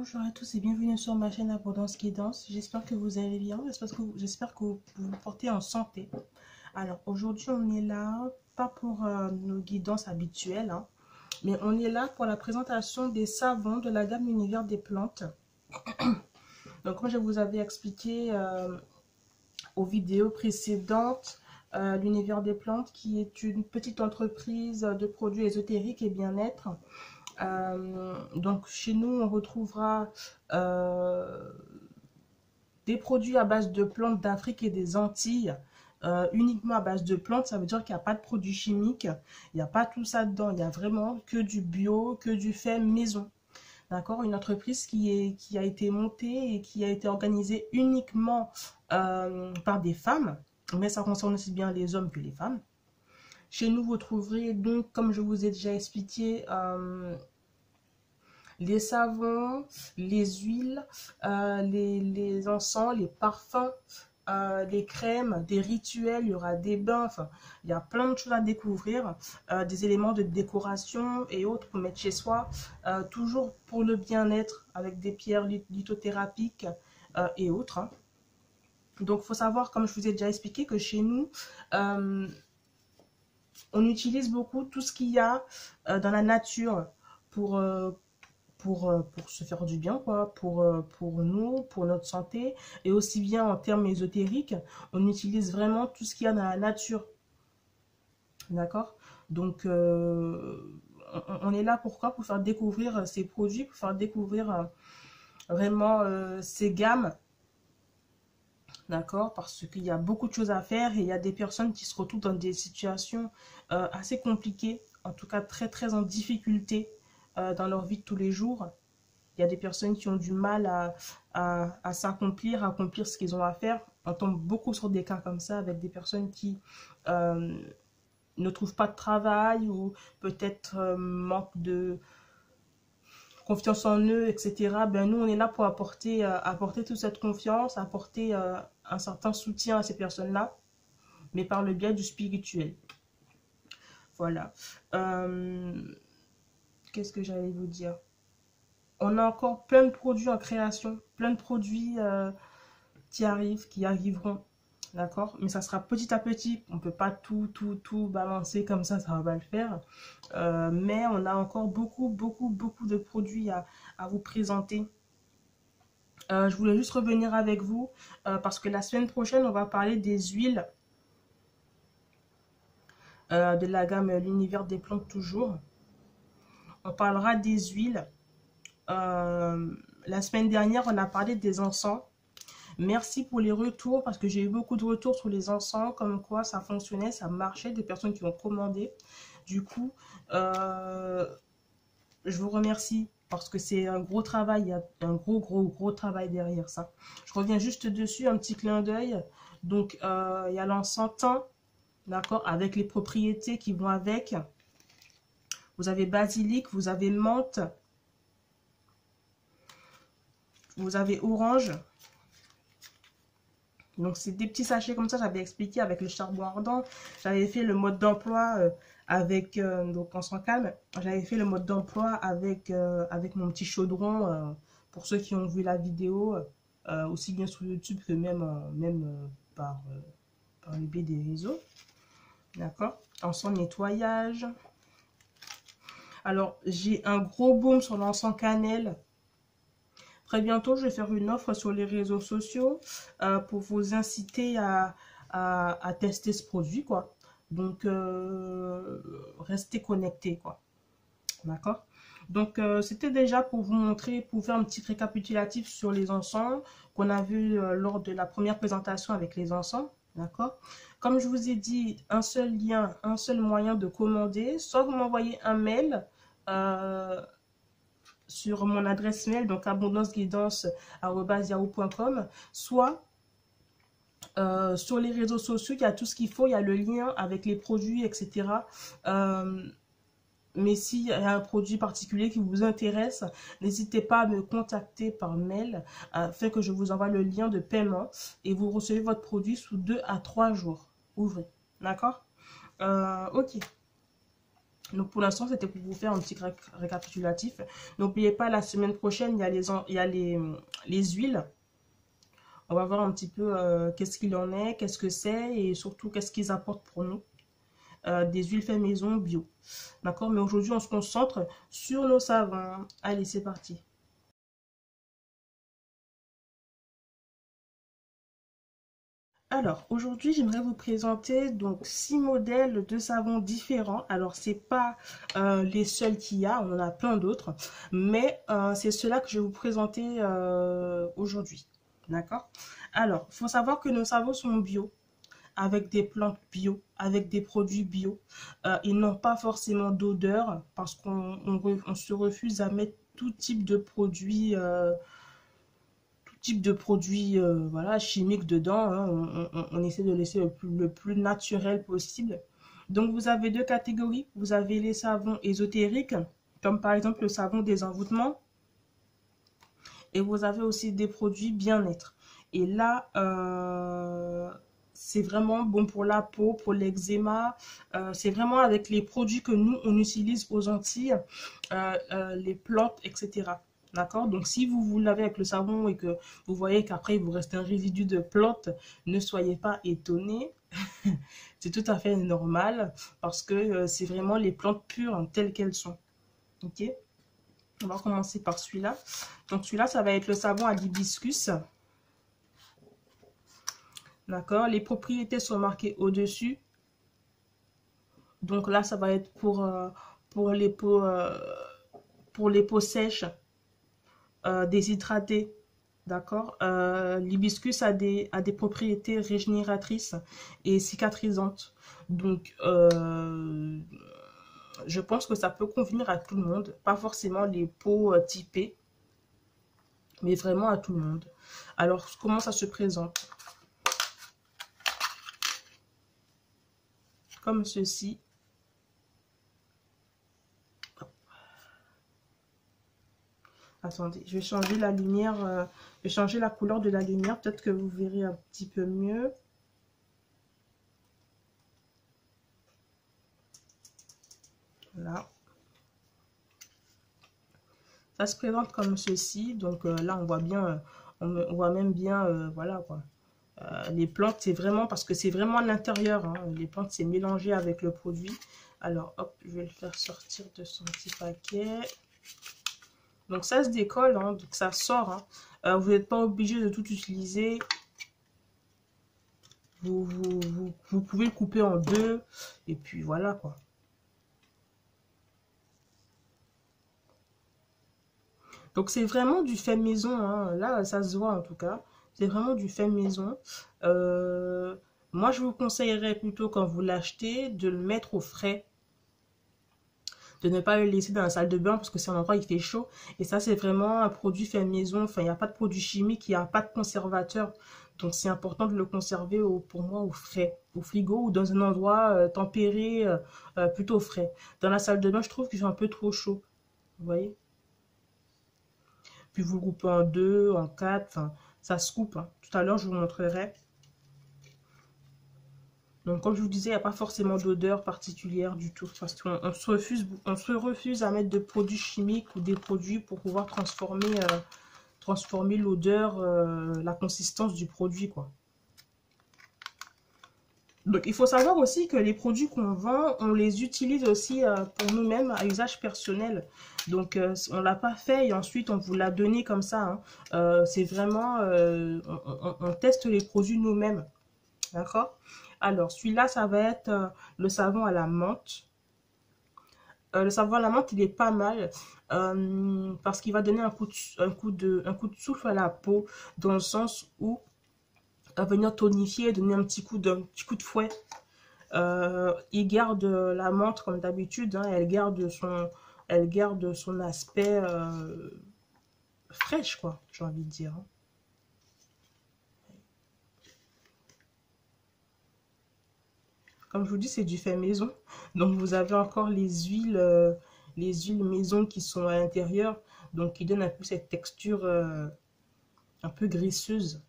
Bonjour à tous et bienvenue sur ma chaîne Abondance Guidance. J'espère que vous allez bien, j'espère que vous vous portez en santé. Alors aujourd'hui on est là, pas pour nos guidances habituelles, hein, mais on est là pour la présentation des savons de la gamme Univers des plantes. Donc comme je vous avais expliqué aux vidéos précédentes, l'Univers des plantes qui est une petite entreprise de produits ésotériques et bien-être. Donc chez nous on retrouvera des produits à base de plantes d'Afrique et des Antilles, uniquement à base de plantes. Ça veut dire qu'il n'y a pas de produits chimiques, il n'y a pas tout ça dedans, il y a vraiment que du bio, que du fait maison. D'accord, une entreprise qui a été montée et qui a été organisée uniquement par des femmes, mais ça concerne aussi bien les hommes que les femmes. Chez nous, vous trouverez donc, comme je vous ai déjà expliqué, les savons, les huiles, les encens, les parfums, les crèmes, des rituels, il y aura des bains, enfin, il y a plein de choses à découvrir, des éléments de décoration et autres pour mettre chez soi, toujours pour le bien-être avec des pierres lithothérapiques et autres, hein. Donc, il faut savoir, comme je vous ai déjà expliqué, que chez nous, on utilise beaucoup tout ce qu'il y a dans la nature pour se faire du bien, quoi, pour nous, pour notre santé, et aussi bien en termes ésotériques, on utilise vraiment tout ce qu'il y a dans la nature. D'accord? Donc, on est là pourquoi? Pour faire découvrir ces produits, pour faire découvrir vraiment ces gammes. D'accord? Parce qu'il y a beaucoup de choses à faire et il y a des personnes qui se retrouvent dans des situations assez compliquées, en tout cas très très en difficulté dans leur vie de tous les jours. Il y a des personnes qui ont du mal à s'accomplir, à accomplir ce qu'ils ont à faire. On tombe beaucoup sur des cas comme ça avec des personnes qui ne trouvent pas de travail ou peut-être manquent de confiance en eux, etc. Ben, nous, on est là pour apporter toute cette confiance, apporter un certain soutien à ces personnes-là, mais par le biais du spirituel. Voilà. Qu'est-ce que j'allais vous dire? On a encore plein de produits en création, plein de produits qui arrivent, qui arriveront, d'accord? Mais ça sera petit à petit, on ne peut pas tout balancer comme ça va pas le faire. Mais on a encore beaucoup de produits à vous présenter. Je voulais juste revenir avec vous parce que la semaine prochaine, on va parler des huiles de la gamme l'Univers des plantes toujours. On parlera des huiles. La semaine dernière, on a parlé des encens. Merci pour les retours parce que j'ai eu beaucoup de retours sur les encens, comme quoi ça fonctionnait, ça marchait, des personnes qui ont commandé. Du coup, je vous remercie parce que c'est un gros travail, il y a un gros travail derrière ça. Je reviens juste dessus, un petit clin d'œil. Donc, il y a l'encens thym, d'accord, avec les propriétés qui vont avec. Vous avez basilic, vous avez menthe, vous avez orange. Donc, c'est des petits sachets comme ça, j'avais expliqué avec le charbon ardent. J'avais fait le mode d'emploi avec, donc on s'en calme, j'avais fait le mode d'emploi avec mon petit chaudron, pour ceux qui ont vu la vidéo, aussi bien sur YouTube que même par le biais des réseaux. D'accord? Encens nettoyage. Alors, j'ai un gros boom sur l'encens cannelle. Très bientôt, je vais faire une offre sur les réseaux sociaux pour vous inciter à tester ce produit, quoi. Donc, restez connectés, quoi. D'accord? Donc, c'était déjà pour vous montrer, pour faire un petit récapitulatif sur les encens qu'on a vu lors de la première présentation avec les encens. D'accord? Comme je vous ai dit, un seul lien, un seul moyen de commander. Soit vous m'envoyez un mail sur mon adresse mail, donc abondanceguidance@yahoo.com, soit sur les réseaux sociaux, il y a tout ce qu'il faut, il y a le lien avec les produits, etc. Mais s'il y a un produit particulier qui vous intéresse, n'hésitez pas à me contacter par mail afin que je vous envoie le lien de paiement et vous recevez votre produit sous 2 à 3 jours. Ouvrez, d'accord? Ok. Donc pour l'instant, c'était pour vous faire un petit récapitulatif. N'oubliez pas, la semaine prochaine, il y a les huiles. On va voir un petit peu qu'est-ce qu'il en est, qu'est-ce que c'est et surtout qu'est-ce qu'ils apportent pour nous. Des huiles fait maison bio. D'accord? Mais aujourd'hui, on se concentre sur nos savons. Allez, c'est parti. Alors, aujourd'hui, j'aimerais vous présenter donc 6 modèles de savons différents. Alors, c'est pas les seuls qu'il y a, on en a plein d'autres, mais c'est ceux-là que je vais vous présenter aujourd'hui. D'accord? Alors, il faut savoir que nos savons sont bio, avec des plantes bio, avec des produits bio. Ils n'ont pas forcément d'odeur parce qu'on se refuse à mettre tout type de produits voilà, chimiques dedans. Hein. On essaie de laisser le plus naturel possible. Donc, vous avez deux catégories. Vous avez les savons ésotériques, comme par exemple le savon des envoûtements. Et vous avez aussi des produits bien-être. Et là, c'est vraiment bon pour la peau, pour l'eczéma. C'est vraiment avec les produits que nous, on utilise aux Antilles, les plantes, etc. D'accord? Donc, si vous lavez avec le savon et que vous voyez qu'après, il vous reste un résidu de plantes, ne soyez pas étonnés. C'est tout à fait normal parce que c'est vraiment les plantes pures hein, telles qu'elles sont. Ok? On va commencer par celui-là. Donc, celui-là, ça va être le savon à l'hibiscus. D'accord? Les propriétés sont marquées au-dessus. Donc là, ça va être pour les peaux sèches, déshydratées. D'accord? L'hibiscus a des propriétés régénératrices et cicatrisantes. Donc, je pense que ça peut convenir à tout le monde. Pas forcément les peaux typées, mais vraiment à tout le monde. Alors, comment ça se présente? Comme ceci. Attendez, je vais changer la lumière, je vais changer la couleur de la lumière, peut-être que vous verrez un petit peu mieux. Voilà. Ça se présente comme ceci, donc là on voit bien, on voit même bien, voilà quoi. Les plantes, c'est vraiment, parce que c'est vraiment à l'intérieur, hein, les plantes c'est mélangé avec le produit. Alors hop, je vais le faire sortir de son petit paquet. Donc ça se décolle, hein, donc ça sort. Hein. Vous n'êtes pas obligé de tout utiliser. Vous pouvez le couper en deux. Et puis voilà quoi. Donc c'est vraiment du fait maison. Hein. Là, ça se voit en tout cas. C'est vraiment du fait maison. Moi, je vous conseillerais plutôt quand vous l'achetez de le mettre au frais. De ne pas le laisser dans la salle de bain parce que c'est un endroit où il fait chaud. Et ça, c'est vraiment un produit fait maison. Enfin, il n'y a pas de produit chimique, il n'y a pas de conservateur. Donc, c'est important de le conserver, pour moi, au frais, au frigo ou dans un endroit tempéré, plutôt frais. Dans la salle de bain, je trouve qu'il fait un peu trop chaud. Vous voyez? Puis vous le coupez en deux, en quatre, enfin, ça se coupe. Hein. Tout à l'heure, je vous montrerai. Donc, comme je vous disais, il n'y a pas forcément d'odeur particulière du tout. Parce qu'on se refuse à mettre de produits chimiques ou des produits pour pouvoir transformer l'odeur, la consistance du produit, quoi. Donc, il faut savoir aussi que les produits qu'on vend, on les utilise aussi pour nous-mêmes à usage personnel. Donc, on ne l'a pas fait et ensuite on vous l'a donné comme ça. Hein. C'est vraiment, on teste les produits nous-mêmes. D'accord? Alors, celui-là, ça va être le savon à la menthe. Le savon à la menthe, il est pas mal parce qu'il va donner un coup de souffle à la peau dans le sens où va venir tonifier, donner un petit coup de fouet. Il garde la menthe comme d'habitude, hein, elle garde son aspect fraîche, quoi, j'ai envie de dire. Hein. Comme je vous dis, c'est du fait maison. Donc, vous avez encore les huiles maison qui sont à l'intérieur. Donc, qui donnent un peu cette texture un peu graisseuse.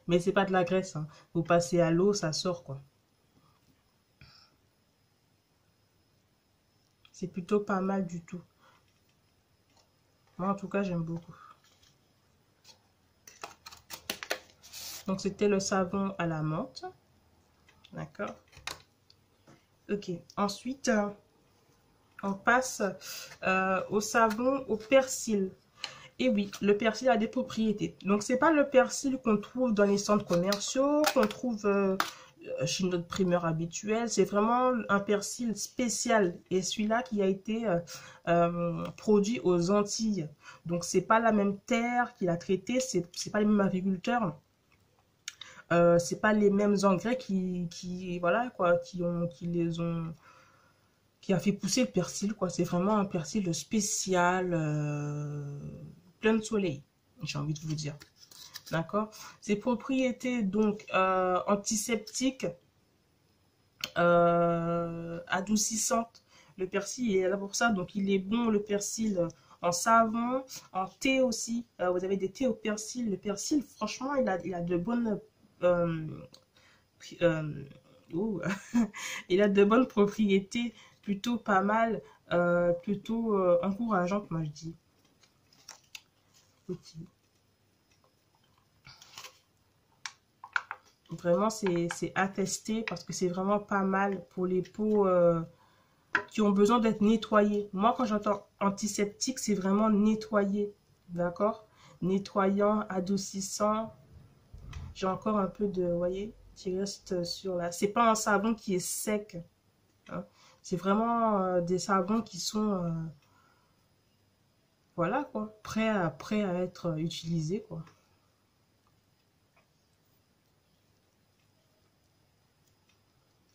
Mais c'est pas de la graisse. Hein. Vous passez à l'eau, ça sort, quoi. C'est plutôt pas mal du tout. Moi, en tout cas, j'aime beaucoup. Donc, c'était le savon à la menthe. D'accord. Ok. Ensuite, on passe au savon au persil. Et oui, le persil a des propriétés. Donc, c'est pas le persil qu'on trouve dans les centres commerciaux, qu'on trouve chez notre primeur habituel. C'est vraiment un persil spécial. Et celui-là qui a été produit aux Antilles. Donc, c'est pas la même terre qu'il a traité, c'est pas les mêmes agriculteurs. C'est pas les mêmes engrais voilà quoi, qui a fait pousser le persil quoi. C'est vraiment un persil spécial, plein de soleil, j'ai envie de vous dire. D'accord. Ses propriétés donc antiseptiques, adoucissantes. Le persil est là pour ça, donc il est bon le persil en savon, en thé aussi. Vous avez des thés au persil. Le persil, franchement, il a de bonnes oh, il a de bonnes propriétés, plutôt pas mal, plutôt encourageantes, moi je dis. Ok. Vraiment, c'est à tester parce que c'est vraiment pas mal pour les peaux qui ont besoin d'être nettoyées. Moi, quand j'entends antiseptique, c'est vraiment nettoyer, d'accord? Nettoyant, adoucissant. J'ai encore un peu de, vous voyez, qui reste sur la... C'est pas un savon qui est sec, hein. C'est vraiment des savons qui sont, voilà quoi, prêts à être utilisés quoi.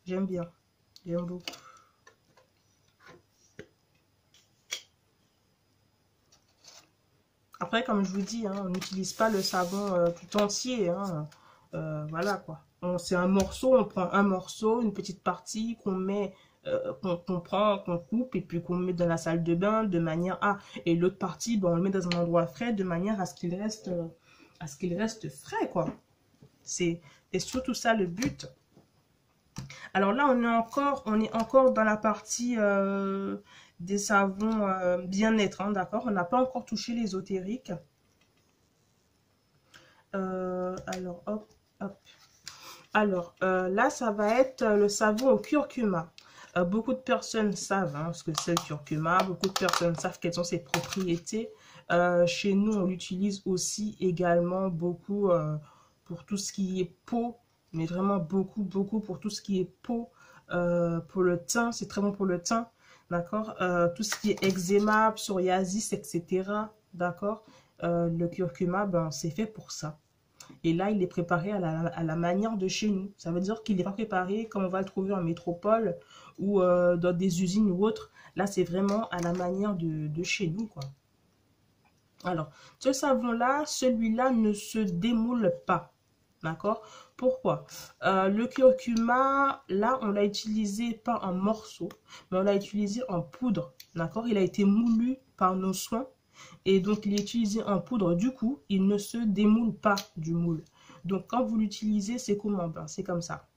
J'aime bien, j'aime beaucoup. Après, comme je vous dis, hein, on n'utilise pas le savon tout entier, hein. Voilà quoi. C'est un morceau, on prend un morceau, une petite partie qu'on met, qu'on prend, qu'on coupe et puis qu'on met dans la salle de bain de manière à... Et l'autre partie, ben, on le met dans un endroit frais de manière à ce qu'il reste frais quoi. C'est surtout ça le but. Alors là, on est encore dans la partie des savons bien-être, hein, d'accord? On n'a pas encore touché l'ésotérique. Alors, hop, hop. Alors, là, ça va être le savon au curcuma. Beaucoup de personnes savent hein, ce que c'est le curcuma. Beaucoup de personnes savent quelles sont ses propriétés. Chez nous, on l'utilise aussi également beaucoup pour tout ce qui est peau. Mais vraiment beaucoup, beaucoup pour tout ce qui est peau. Pour le teint, c'est très bon pour le teint. D'accord. Tout ce qui est eczéma, psoriasis, etc. D'accord. Le curcuma, ben, c'est fait pour ça. Et là, il est préparé à la manière de chez nous. Ça veut dire qu'il n'est pas préparé comme on va le trouver en métropole ou dans des usines ou autres. Là, c'est vraiment à la manière de chez nous, quoi. Alors, ce savon-là, celui-là ne se démoule pas. D'accord? Pourquoi? Le curcuma, là, on l'a utilisé pas en morceaux, mais on l'a utilisé en poudre. D'accord? Il a été moulu par nos soins. Et donc, il est utilisé en poudre. Du coup, il ne se démoule pas du moule. Donc, quand vous l'utilisez, c'est comment? Ben, c'est comme ça.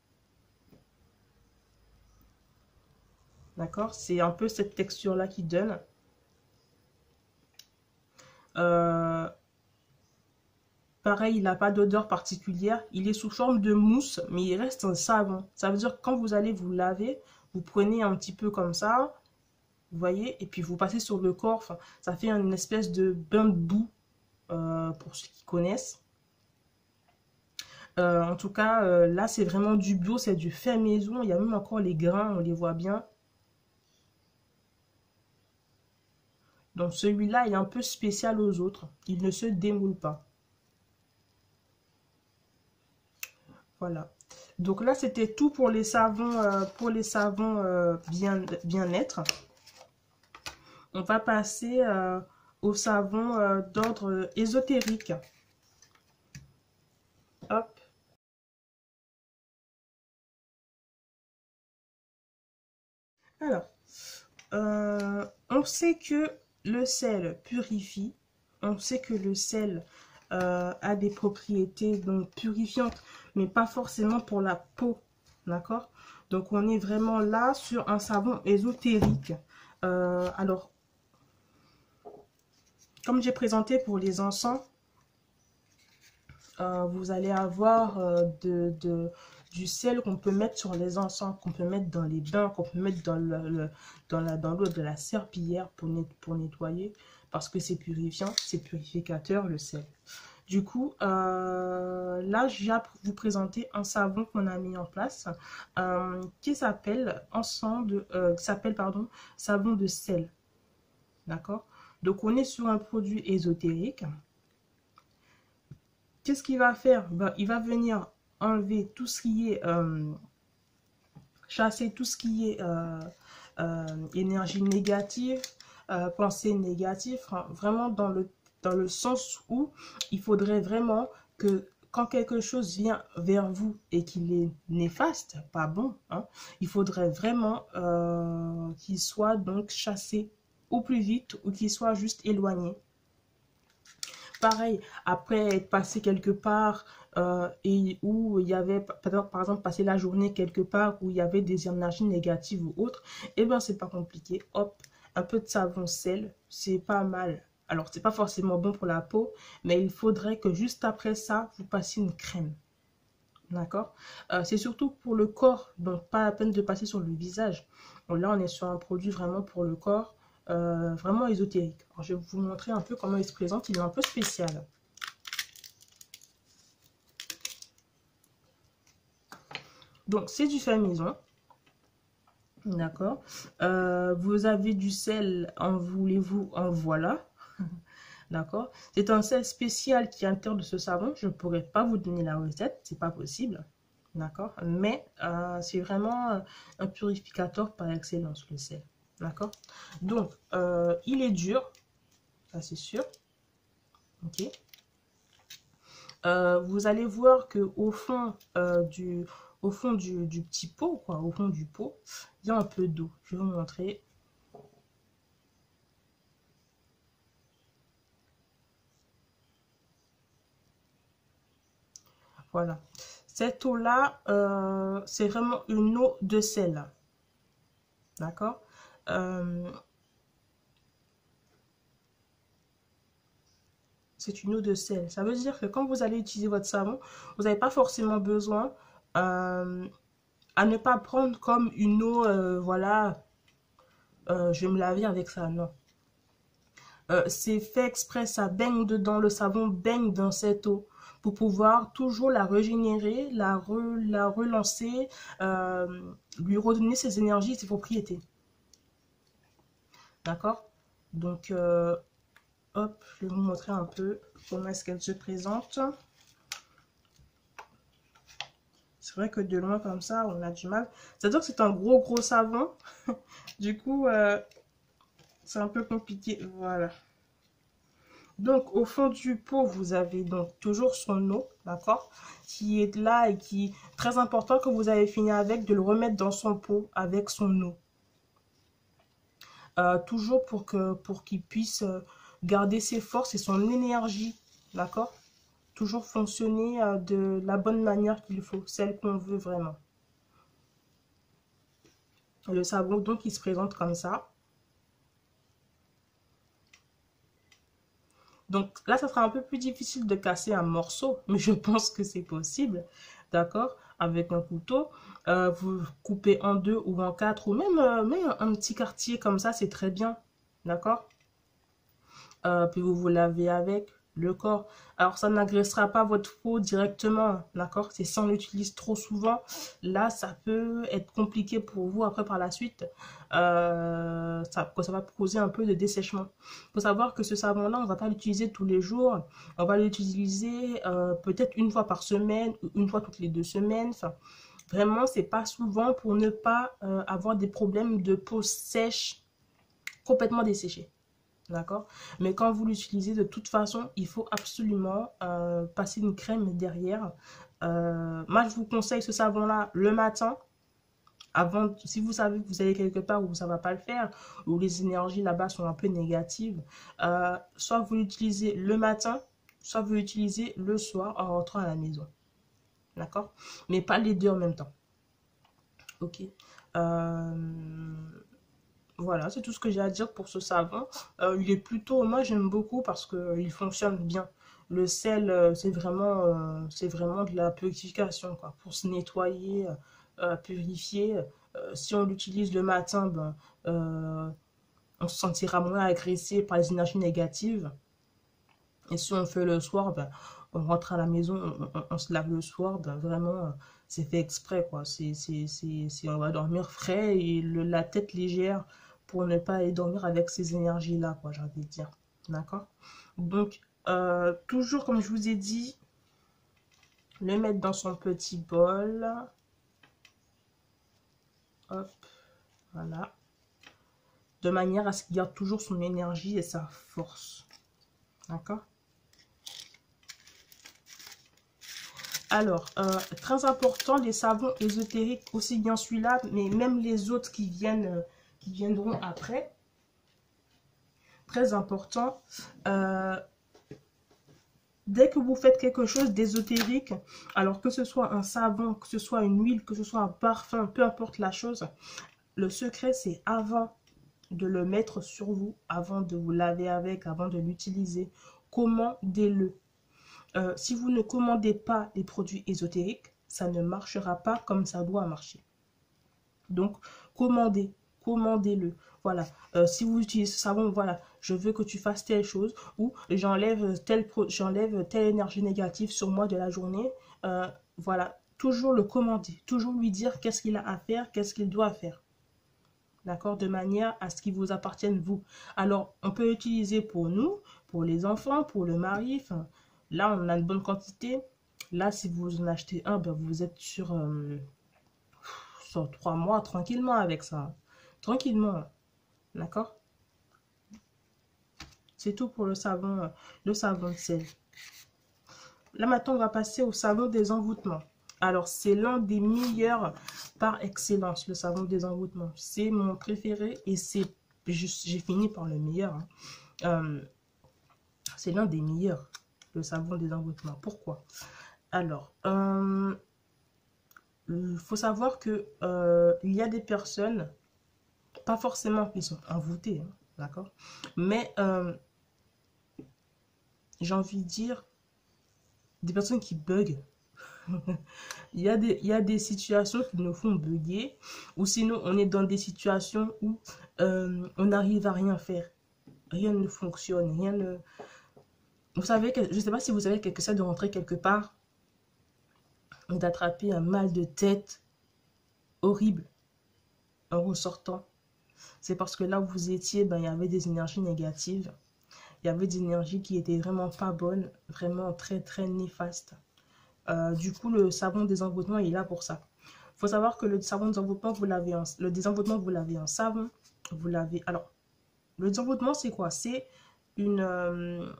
D'accord? C'est un peu cette texture-là qui donne. Pareil, il n'a pas d'odeur particulière. Il est sous forme de mousse, mais il reste un savon. Ça veut dire que quand vous allez vous laver, vous prenez un petit peu comme ça, vous voyez, et puis vous passez sur le corps. Enfin, ça fait une espèce de bain de boue, pour ceux qui connaissent. En tout cas, là, c'est vraiment du bio, c'est du fait maison. Il y a même encore les grains, on les voit bien. Donc celui-là est un peu spécial aux autres. Il ne se démoule pas. Voilà. Donc là, c'était tout pour les savons, bien-être. On va passer aux savons d'ordre ésotérique. Hop. Alors, on sait que le sel purifie. On sait que le sel a des propriétés donc purifiantes, mais pas forcément pour la peau. D'accord? Donc, on est vraiment là sur un savon ésotérique. Alors, comme j'ai présenté pour les encens, vous allez avoir du sel qu'on peut mettre sur les encens, qu'on peut mettre dans les bains, qu'on peut mettre dans l'eau de la serpillière pour nettoyer, parce que c'est purifiant, c'est purificateur le sel. Du coup, là, je viens vous présenter un savon qu'on a mis en place qui s'appelle savon de sel. D'accord? Donc, on est sur un produit ésotérique. Qu'est-ce qu'il va faire? Ben, il va venir enlever tout ce qui est, chasser tout ce qui est énergie négative, pensée négative, hein, vraiment dans le sens où il faudrait vraiment que quand quelque chose vient vers vous et qu'il est néfaste, pas bon, hein, il faudrait vraiment qu'il soit donc chassé au plus vite ou qu'il soit juste éloigné. Pareil, après être passé quelque part et où il y avait, par exemple, passé la journée quelque part où il y avait des énergies négatives ou autres, eh bien, c'est pas compliqué. Hop, un peu de savon sel, c'est pas mal. Alors, c'est pas forcément bon pour la peau, mais il faudrait que juste après ça, vous passiez une crème. D'accord? C'est surtout pour le corps, donc pas la peine de passer sur le visage. Donc là, on est sur un produit vraiment pour le corps, vraiment ésotérique. Alors, je vais vous montrer un peu comment il se présente. Il est un peu spécial. Donc, c'est du fait maison. D'accord? Vous avez du sel, en voulez-vous, en voilà. D'accord? C'est un sel spécial qui est à l'intérieur de ce savon. Je ne pourrais pas vous donner la recette, c'est pas possible. D'accord? Mais c'est vraiment un purificateur par excellence, le sel. D'accord? Donc, il est dur, ça c'est sûr. Ok? Vous allez voir que au fond du petit pot, quoi, au fond du pot, il y a un peu d'eau. Je vais vous montrer. Voilà. Cette eau-là, c'est vraiment une eau de sel. D'accord? C'est une eau de sel. Ça veut dire que quand vous allez utiliser votre savon, vous n'avez pas forcément besoin à ne pas prendre comme une eau, voilà, je vais me laver avec ça. Non. C'est fait exprès, ça baigne dedans, le savon baigne dans cette eau pour pouvoir toujours la régénérer, la relancer, lui redonner ses énergies, ses propriétés. D'accord? Donc, hop, je vais vous montrer un peu comment est-ce qu'elle se présente. C'est vrai que de loin comme ça, on a du mal. C'est-à-dire que c'est un gros savon. Du coup, c'est un peu compliqué. Voilà. Donc, au fond du pot, vous avez donc toujours son eau, d'accord, qui est là et qui est très important que vous avez fini avec, de le remettre dans son pot avec son eau. Toujours pour qu'il puisse garder ses forces et son énergie, d'accord? Toujours fonctionner de la bonne manière qu'il faut, celle qu'on veut vraiment. Le savon, donc, il se présente comme ça. Donc là, ça sera un peu plus difficile de casser un morceau, mais je pense que c'est possible, d'accord? Avec un couteau, vous coupez en deux ou en quatre, ou même, un petit quartier comme ça, c'est très bien, d'accord? Puis vous vous lavez avec le corps. Alors, ça n'agressera pas votre peau directement, d'accord? C'est si on l'utilise trop souvent, là, ça peut être compliqué pour vous après par la suite. Ça va causer un peu de dessèchement. Il faut savoir que ce savon-là, on ne va pas l'utiliser tous les jours. On va l'utiliser peut-être une fois par semaine ou une fois toutes les 2 semaines. Enfin, vraiment, c'est pas souvent pour ne pas avoir des problèmes de peau sèche, complètement desséchée. D'accord? Mais quand vous l'utilisez, de toute façon, il faut absolument passer une crème derrière. Moi, je vous conseille ce savon-là le matin. Avant, si vous savez que vous allez quelque part où ça ne va pas le faire, où les énergies là-bas sont un peu négatives, soit vous l'utilisez le matin, soit vous l'utilisez le soir en rentrant à la maison. D'accord? Mais pas les deux en même temps. Ok. voilà, c'est tout ce que j'ai à dire pour ce savon. Il est plutôt, moi j'aime beaucoup parce qu'il fonctionne bien. Le sel, c'est vraiment de la purification, quoi, pour se nettoyer, purifier. Si on l'utilise le matin, ben, on se sentira moins agressé par les énergies négatives. Et si on le fait le soir, ben, on rentre à la maison, on se lave le soir, ben, vraiment, c'est fait exprès, quoi. On va dormir frais et la tête légère pour ne pas aller dormir avec ces énergies-là, quoi, j'ai envie de dire. D'accord? Donc, toujours comme je vous ai dit, le mettre dans son petit bol. Hop, voilà. De manière à ce qu'il garde toujours son énergie et sa force. D'accord? Alors, très important, les savons ésotériques, aussi bien celui-là, mais même les autres qui viendront après. Très important. Dès que vous faites quelque chose d'ésotérique, alors que ce soit un savon, que ce soit une huile, que ce soit un parfum, peu importe la chose, le secret, c'est avant de le mettre sur vous, avant de vous laver avec, avant de l'utiliser, commandez-le. Si vous ne commandez pas les produits ésotériques, ça ne marchera pas comme ça doit marcher. Donc, commandez-le. Voilà. Si vous utilisez ce savon, voilà, je veux que tu fasses telle chose ou j'enlève telle énergie négative sur moi de la journée. Voilà, toujours le commander, toujours lui dire qu'est-ce qu'il a à faire, qu'est-ce qu'il doit faire. D'accord? De manière à ce qu'il vous appartienne, vous. Alors, on peut utiliser pour nous, pour les enfants, pour le mari. Enfin, là, on a une bonne quantité. Là, si vous en achetez un, ben, vous êtes sur 3 mois tranquillement avec ça. Tranquillement. D'accord? C'est tout pour le savon de sel. Là, maintenant, on va passer au savon des envoûtements. Alors, c'est l'un des meilleurs par excellence, le savon des envoûtements. C'est mon préféré et j'ai fini par le meilleur. Hein. C'est l'un des meilleurs, le savon des envoûtements. Pourquoi? Alors, il faut savoir que il y a des personnes, pas forcément qui sont envoûtées, hein, d'accord? Mais j'ai envie de dire, des personnes qui bug. Il y a des situations qui nous font bugger, ou sinon on est dans des situations où on n'arrive à rien faire. Rien ne fonctionne, rien ne... Vous savez, je ne sais pas si vous savez que ça de rentrer quelque part et d'attraper un mal de tête horrible en ressortant. C'est parce que là où vous étiez, ben, il y avait des énergies négatives. Il y avait des énergies qui étaient vraiment pas bonnes, vraiment très très néfastes. Du coup, le savon des envoûtements il est là pour ça. Il faut savoir que le savon des envoûtements, le désenvoûtement, vous l'avez en savon. Vous l'avez... Alors, le désenvoûtement, c'est quoi? C'est une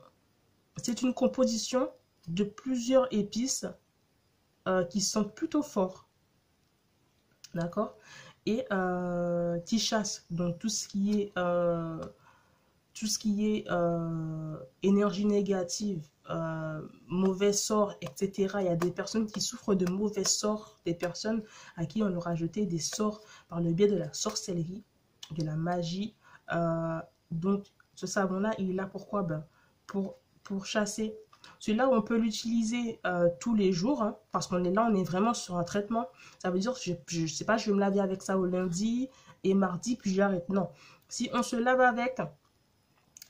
composition de plusieurs épices qui sont plutôt forts. D'accord? Et qui chassent. Donc, tout ce qui est énergie négative, mauvais sort, etc. Il y a des personnes qui souffrent de mauvais sorts, des personnes à qui on leur a jeté des sorts par le biais de la sorcellerie, de la magie. Donc, ce savon-là, il est là pourquoi? Ben, pour chasser. Celui-là, on peut l'utiliser tous les jours, hein, parce qu'on est là, on est vraiment sur un traitement. Ça veut dire, je ne sais pas, je vais me laver avec ça au lundi et mardi, puis j'arrête. Non. Si on se lave avec,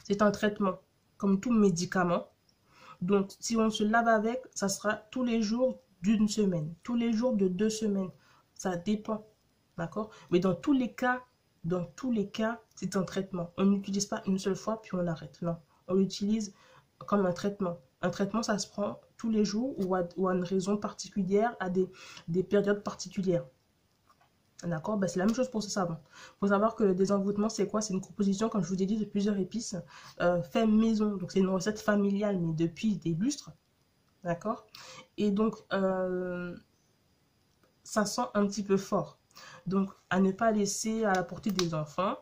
c'est un traitement, comme tout médicament. Donc, si on se lave avec, ça sera tous les jours d'une semaine, tous les jours de 2 semaines. Ça dépend, d'accord? Mais dans tous les cas, c'est un traitement. On n'utilise pas une seule fois, puis on arrête. Non, on l'utilise comme un traitement. Un traitement, ça se prend tous les jours ou à une raison particulière, à des périodes particulières. D'accord? Ben, c'est la même chose pour ce savon. Il faut savoir que le désenvoûtement, c'est quoi? C'est une composition, comme je vous ai dit, de plusieurs épices fait maison. Donc, c'est une recette familiale, mais depuis des lustres. D'accord? Et donc, ça sent un petit peu fort. Donc, à ne pas laisser à la portée des enfants.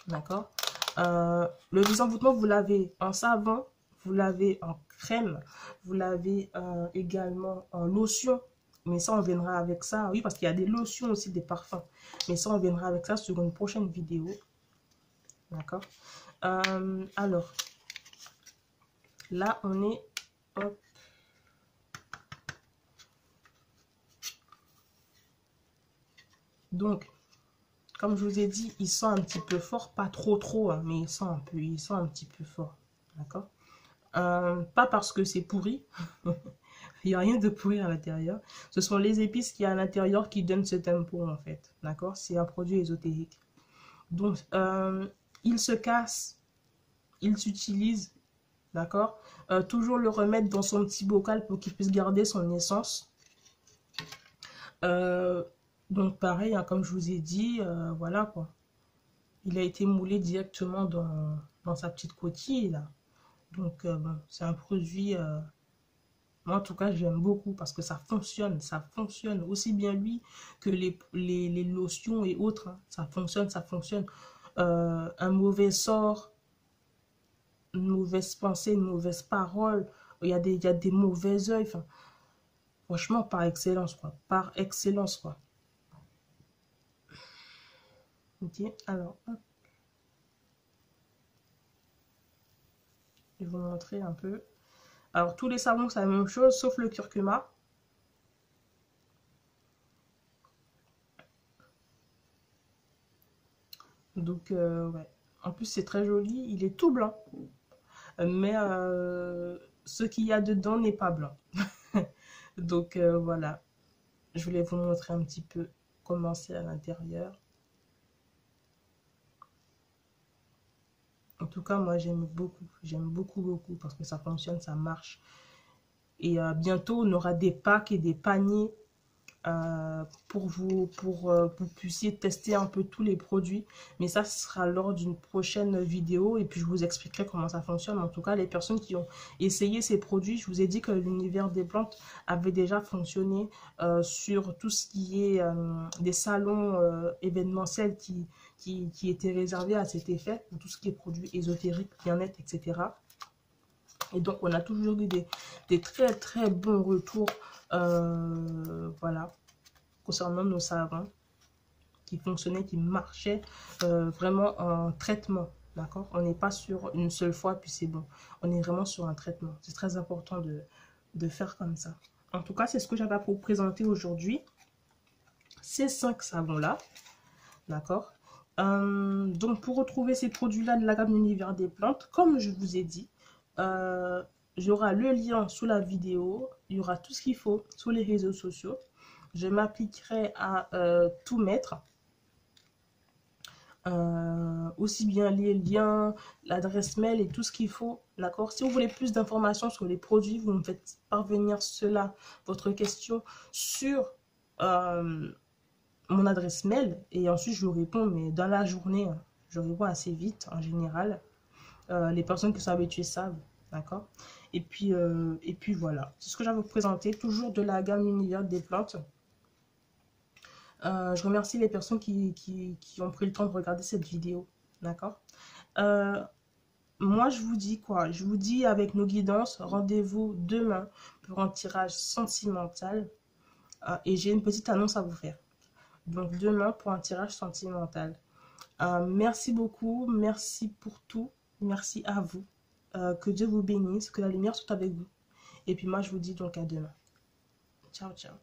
D'accord? Le désenvoûtement, vous l'avez en savon, vous l'avez en crème, vous l'avez également en lotion. Mais ça, on viendra avec ça. Oui, parce qu'il y a des lotions aussi, des parfums. Mais ça, on viendra avec ça sur une prochaine vidéo. D'accord. Alors, là, on est... Hop. Donc, comme je vous ai dit, il sent un petit peu fort. Pas trop, hein, mais il sent un petit peu fort. D'accord. Pas parce que c'est pourri. Il n'y a rien de pourri à l'intérieur. Ce sont les épices qu'il y a à l'intérieur qui donnent ce tempo, en fait. D'accord. C'est un produit ésotérique. Donc, il se casse, il s'utilise, d'accord. Toujours le remettre dans son petit bocal pour qu'il puisse garder son essence. Donc, pareil, hein, comme je vous ai dit, voilà quoi. Il a été moulé directement dans sa petite coquille, là. Donc, bon, c'est un produit... moi, en tout cas, j'aime beaucoup parce que ça fonctionne aussi bien lui que les lotions et autres. Hein. Ça fonctionne. Un mauvais sort, une mauvaise pensée, une mauvaise parole, il y a des mauvais œils. Enfin, franchement, par excellence, quoi. Par excellence, quoi. Ok, alors, hop. Je vais vous montrer un peu. Alors, tous les savons, c'est la même chose, sauf le curcuma. Donc, ouais. En plus, c'est très joli. Il est tout blanc. Mais ce qu'il y a dedans n'est pas blanc. Donc, voilà. Je voulais vous montrer un petit peu comment c'est à l'intérieur. En tout cas, moi, j'aime beaucoup, parce que ça fonctionne, ça marche. Et bientôt, on aura des packs et des paniers pour vous puissiez tester un peu tous les produits. Mais ça, ce sera lors d'une prochaine vidéo et puis je vous expliquerai comment ça fonctionne. En tout cas, les personnes qui ont essayé ces produits, je vous ai dit que l'univers des plantes avait déjà fonctionné sur tout ce qui est des salons événementiels qui étaient réservés à cet effet, pour tout ce qui est produits ésotériques, bien-être, etc. Et donc, on a toujours eu des très bons retours, voilà, concernant nos savons qui fonctionnaient, qui marchaient vraiment en traitement. D'accord. On n'est pas sur une seule fois, puis c'est bon. On est vraiment sur un traitement. C'est très important de faire comme ça. En tout cas, c'est ce que j'avais à vous présenter aujourd'hui. Ces 5 savons-là. D'accord. Donc, pour retrouver ces produits-là de la gamme Univers des plantes, comme je vous ai dit, il y aura le lien sous la vidéo. Il y aura tout ce qu'il faut sur les réseaux sociaux. Je m'appliquerai à tout mettre. Aussi bien les liens, l'adresse mail et tout ce qu'il faut. D'accord. Si vous voulez plus d'informations sur les produits, vous me faites parvenir cela, votre question, sur mon adresse mail. Et ensuite, je vous réponds, mais dans la journée, hein, je réponds assez vite en général. Les personnes qui sont habituées savent. D'accord. Et puis voilà. C'est ce que j'avais vous présenter. Toujours de la gamme Univers des plantes. Je remercie les personnes qui ont pris le temps de regarder cette vidéo. D'accord. Moi, je vous dis quoi? Je vous dis avec nos guidances, rendez-vous demain pour un tirage sentimental. Et j'ai une petite annonce à vous faire. Donc, demain pour un tirage sentimental. Merci beaucoup. Merci pour tout. Merci à vous. Que Dieu vous bénisse. Que la lumière soit avec vous. Et puis moi, je vous dis donc à demain. Ciao, ciao.